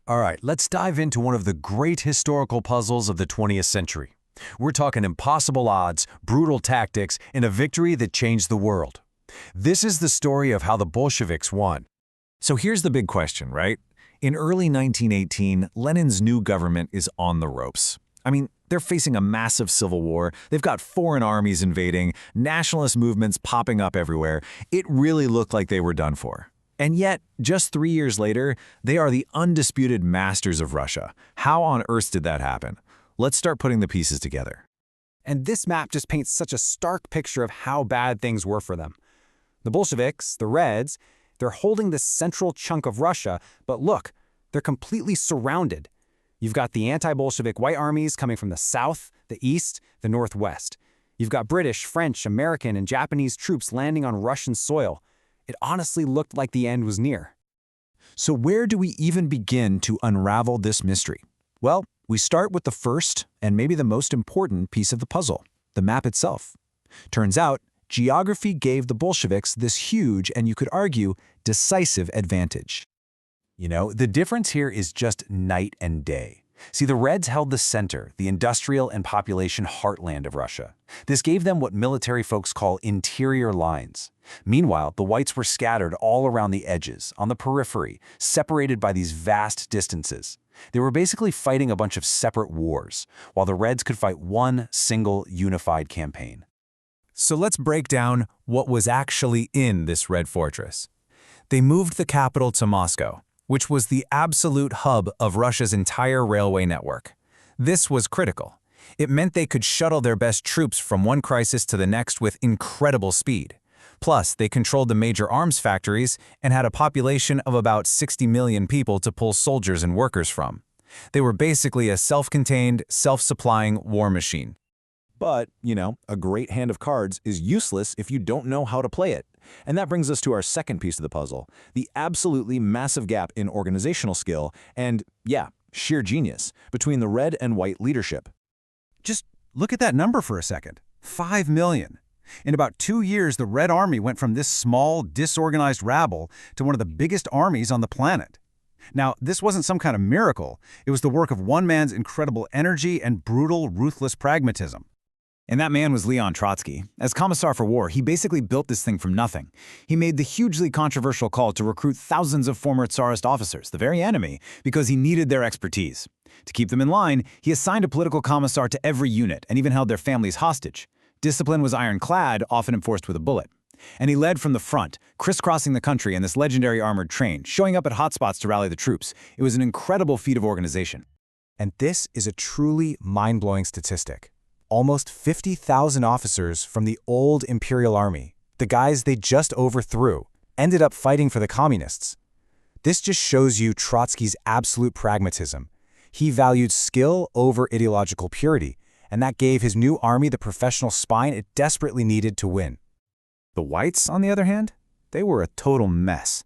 All right, let's dive into one of the great historical puzzles of the 20th century. We're talking impossible odds, brutal tactics, and a victory that changed the world. This is the story of how the Bolsheviks won. So here's the big question, right? In early 1918, Lenin's new government is on the ropes. I mean, they're facing a massive civil war, they've got foreign armies invading, nationalist movements popping up everywhere. It really looked like they were done for. And yet, just 3 years later, they are the undisputed masters of Russia. How on earth did that happen? Let's start putting the pieces together. And this map just paints such a stark picture of how bad things were for them. The Bolsheviks, the Reds, they're holding this central chunk of Russia, but look, they're completely surrounded. You've got the anti-Bolshevik white armies coming from the south, the east, the northwest. You've got British, French, American, and Japanese troops landing on Russian soil. It honestly looked like the end was near. So where do we even begin to unravel this mystery? Well, we start with the first and maybe the most important piece of the puzzle, the map itself. Turns out, geography gave the Bolsheviks this huge and you could argue decisive advantage. You know, the difference here is just night and day. See, the Reds held the center, the industrial and population heartland of Russia. This gave them what military folks call interior lines. Meanwhile, the Whites were scattered all around the edges, on the periphery, separated by these vast distances. They were basically fighting a bunch of separate wars, while the Reds could fight one single unified campaign. So let's break down what was actually in this Red Fortress. They moved the capital to Moscow, which was the absolute hub of Russia's entire railway network. This was critical. It meant they could shuttle their best troops from one crisis to the next with incredible speed. Plus, they controlled the major arms factories and had a population of about 60 million people to pull soldiers and workers from. They were basically a self-contained, self-supplying war machine. But, a great hand of cards is useless if you don't know how to play it. And that brings us to our second piece of the puzzle, the absolutely massive gap in organizational skill and, sheer genius between the red and white leadership. Just look at that number for a second. 5 million. In about 2 years, the Red Army went from this small, disorganized rabble to one of the biggest armies on the planet. Now, this wasn't some kind of miracle. It was the work of one man's incredible energy and brutal, ruthless pragmatism. And that man was Leon Trotsky. As Commissar for War, he basically built this thing from nothing. He made the hugely controversial call to recruit thousands of former Tsarist officers, the very enemy, because he needed their expertise. To keep them in line, he assigned a political commissar to every unit and even held their families hostage. Discipline was ironclad, often enforced with a bullet. And he led from the front, crisscrossing the country in this legendary armored train, showing up at hotspots to rally the troops. It was an incredible feat of organization. And this is a truly mind-blowing statistic. Almost 50,000 officers from the old Imperial Army, the guys they just overthrew, ended up fighting for the communists. This just shows you Trotsky's absolute pragmatism. He valued skill over ideological purity, and that gave his new army the professional spine it desperately needed to win. The Whites, on the other hand, they were a total mess.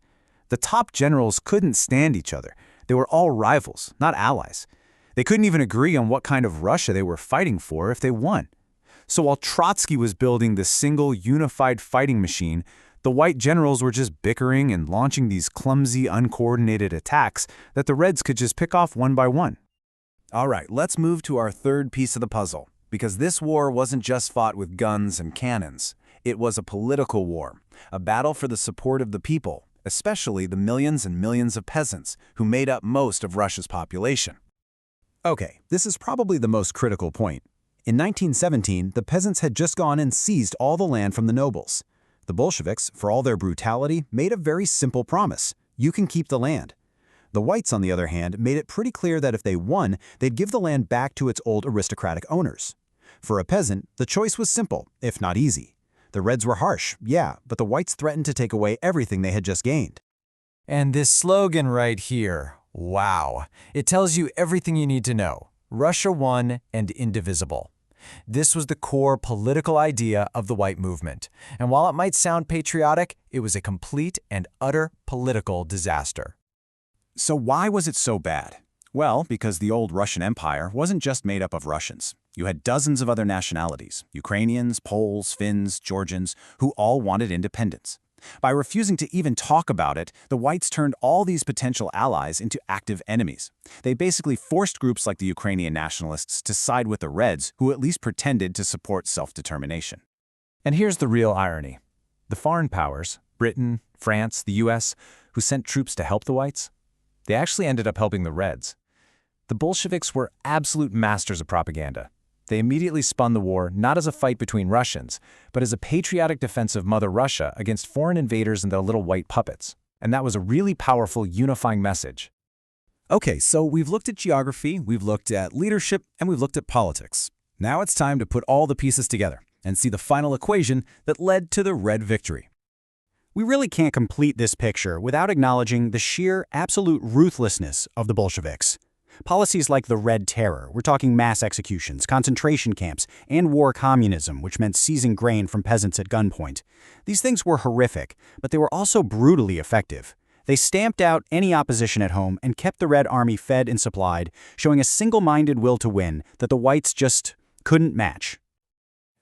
The top generals couldn't stand each other. They were all rivals, not allies. They couldn't even agree on what kind of Russia they were fighting for if they won. So while Trotsky was building the single unified fighting machine, the white generals were just bickering and launching these clumsy, uncoordinated attacks that the Reds could just pick off one by one. All right, let's move to our third piece of the puzzle, because this war wasn't just fought with guns and cannons. It was a political war, a battle for the support of the people, especially the millions and millions of peasants who made up most of Russia's population. Okay, this is probably the most critical point. In 1917, the peasants had just gone and seized all the land from the nobles. The Bolsheviks, for all their brutality, made a very simple promise. You can keep the land. The Whites, on the other hand, made it pretty clear that if they won, they'd give the land back to its old aristocratic owners. For a peasant, the choice was simple, if not easy. The Reds were harsh, but the Whites threatened to take away everything they had just gained. And this slogan right here, wow, it tells you everything you need to know. Russia won and indivisible. This was the core political idea of the white movement. And while it might sound patriotic, it was a complete and utter political disaster. So why was it so bad? Well, because the old Russian Empire wasn't just made up of Russians. You had dozens of other nationalities, Ukrainians, Poles, Finns, Georgians, who all wanted independence. By refusing to even talk about it, the whites turned all these potential allies into active enemies. They basically forced groups like the Ukrainian nationalists to side with the Reds, who at least pretended to support self-determination. And here's the real irony. The foreign powers, Britain, France, the US, who sent troops to help the whites, they actually ended up helping the Reds. The Bolsheviks were absolute masters of propaganda. They immediately spun the war not as a fight between Russians, but as a patriotic defense of Mother Russia against foreign invaders and their little white puppets. And that was a really powerful, unifying message. Okay, so we've looked at geography, we've looked at leadership, and we've looked at politics. Now it's time to put all the pieces together and see the final equation that led to the Red victory. We really can't complete this picture without acknowledging the sheer, absolute ruthlessness of the Bolsheviks. Policies like the Red Terror, we're talking mass executions, concentration camps, and war communism, which meant seizing grain from peasants at gunpoint. These things were horrific, but they were also brutally effective. They stamped out any opposition at home and kept the Red Army fed and supplied, showing a single-minded will to win that the whites just couldn't match.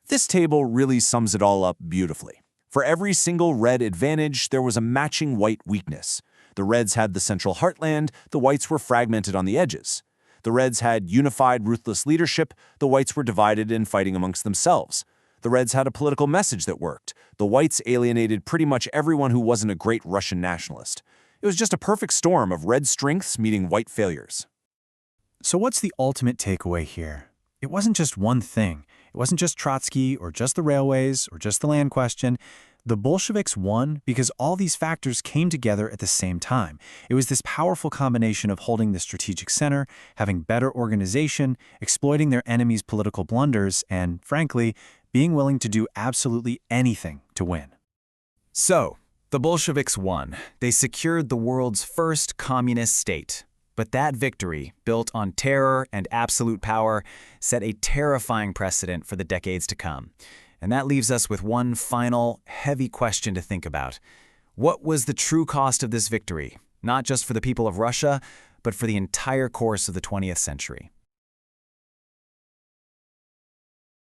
This table really sums it all up beautifully. For every single Red advantage, there was a matching white weakness. The Reds had the central heartland, the whites were fragmented on the edges. The Reds had unified, ruthless leadership, the whites were divided and fighting amongst themselves. The Reds had a political message that worked. The whites alienated pretty much everyone who wasn't a great Russian nationalist. It was just a perfect storm of Red strengths meeting white failures. So what's the ultimate takeaway here? It wasn't just one thing. It wasn't just Trotsky or just the railways or just the land question. The Bolsheviks won because all these factors came together at the same time. It was this powerful combination of holding the strategic center, having better organization, exploiting their enemies' political blunders, and, frankly, being willing to do absolutely anything to win. So, the Bolsheviks won. They secured the world's first communist state. But that victory, built on terror and absolute power, set a terrifying precedent for the decades to come. And that leaves us with one final, heavy question to think about. What was the true cost of this victory, not just for the people of Russia, but for the entire course of the 20th century?